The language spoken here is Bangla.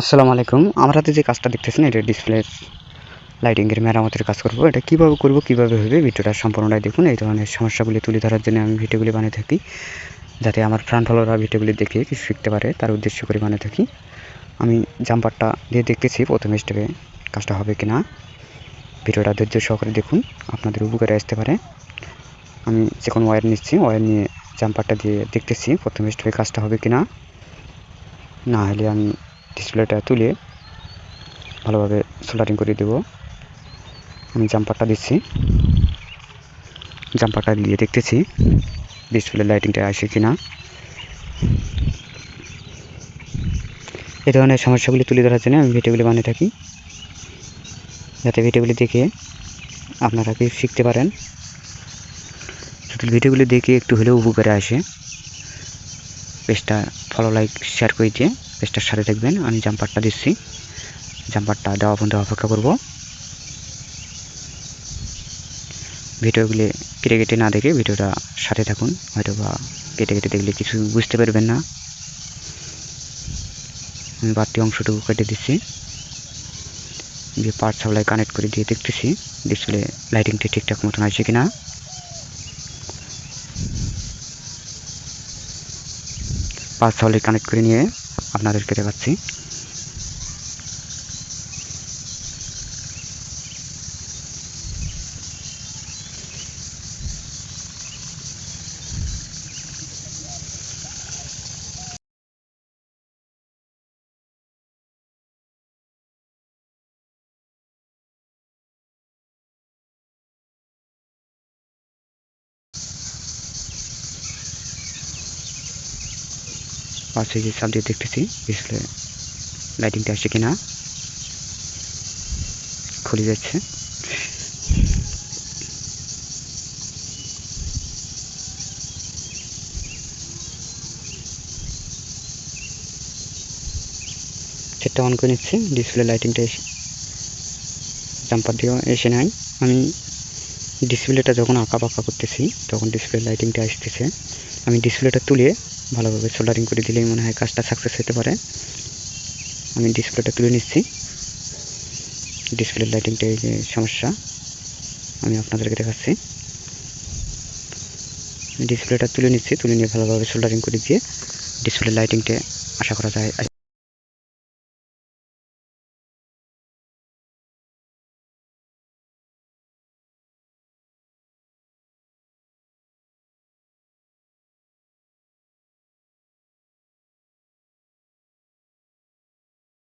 আসসালামু আলাইকুম। আমার হাতে যে কাজটা দেখতেছেন এটা ডিসপ্লে লাইটিংয়ের মেরামতের কাজ করব। এটা কিভাবে করব, কিভাবে হবে ভিডিওটা সম্পূর্ণটাই দেখুন। এই ধরনের সমস্যাগুলি তুলে ধরার জন্য আমি ভিডিওগুলি বানিয়ে থাকি। যাতে আমার ফ্রেন্ড ফলোয়াররা ভিডিওগুলি দেখে কিছু শিখতে পারে তার উদ্দেশ্য করে বানিয়ে থাকি। আমি জাম্পারটা দিয়ে দেখতেছি প্রথম স্টেপে কাজটা হবে কিনা। ভিডিওটা ধৈর্য সহকারে দেখুন, আপনাদের উপকারে আসতে পারে। আমি যখন ওয়্যার নিচ্ছি, ওয়্যার নিয়ে জাম্পারটা দিয়ে দেখতেছি প্রথম স্টেপে কাজটা হবে কিনা। না হলে আমি ডিসপ্লেটা তুলে ভালোভাবে সোল্ডারিং করে দেব। আমি জাম্পারটা দিচ্ছি, জাম্পারটা দিয়ে দেখতেছি ডিসপ্লে লাইটিংটা আসে কিনা। এই ধরনের সমস্যাগুলি তুলে ধরার জন্য আমি ভিডিওগুলি বানিয়ে থাকি, যাতে ভিডিওগুলি দেখে আপনারা কি শিখতে পারেন। যদি ভিডিওগুলি দেখে একটু হলেও উপকারে আসে, পেজটা ফলো, লাইক, শেয়ার করে দিয়ে পেজটার সাথে থাকবেন। আমি জাম্পারটা দিচ্ছি, জাম্পারটা দেওয়া পর্যন্ত অপেক্ষা করব। ভিডিওগুলি কেটে কেটে না দেখে ভিডিওটা সাথে থাকুন, হয়তো বা কেটে কেটে দেখলে কিছু বুঝতে পারবেন না। আমি বাড়তি অংশটুকু কেটে দিচ্ছি, দিয়ে পাওয়ার সাপ্লাই কানেক্ট করে দিয়ে দেখতেছি ডিসপ্লে লাইটিংটি ঠিকঠাক মতন আসে কিনা। পাওয়ার সাপ্লাই কানেক্ট করে নিয়ে আপনাদেরকে দেখাচ্ছি। পাওয়ার সুইচে চাপ দিয়ে দেখতেছি ডিসপ্লে লাইটিংটা আসে কিনা। খুলে যাচ্ছে, সেটটা অন করে নিচ্ছি। ডিসপ্লে লাইটিংটা এসে জাম্পার দিয়েও এসে নাই। আমি ডিসপ্লেটা যখন আঁকা বাঁকা করতেছি তখন ডিসপ্লে লাইটিংটা আসতেছে। আমি ডিসপ্লেটা তুলে ভালোভাবে সোল্ডারিং করে দিলেই মনে হয় কাজটা সাকসেস হতে পারে। আমি ডিসপ্লেটা তুলে নিচ্ছি। ডিসপ্লে লাইটিংটা এই যে সমস্যা আমি আপনাদেরকে দেখাচ্ছি। ডিসপ্লেটা তুলে নিচ্ছি, তুলে নিয়ে ভালোভাবে সোল্ডারিং করে দিয়ে ডিসপ্লে লাইটিংটা আশা করা যায়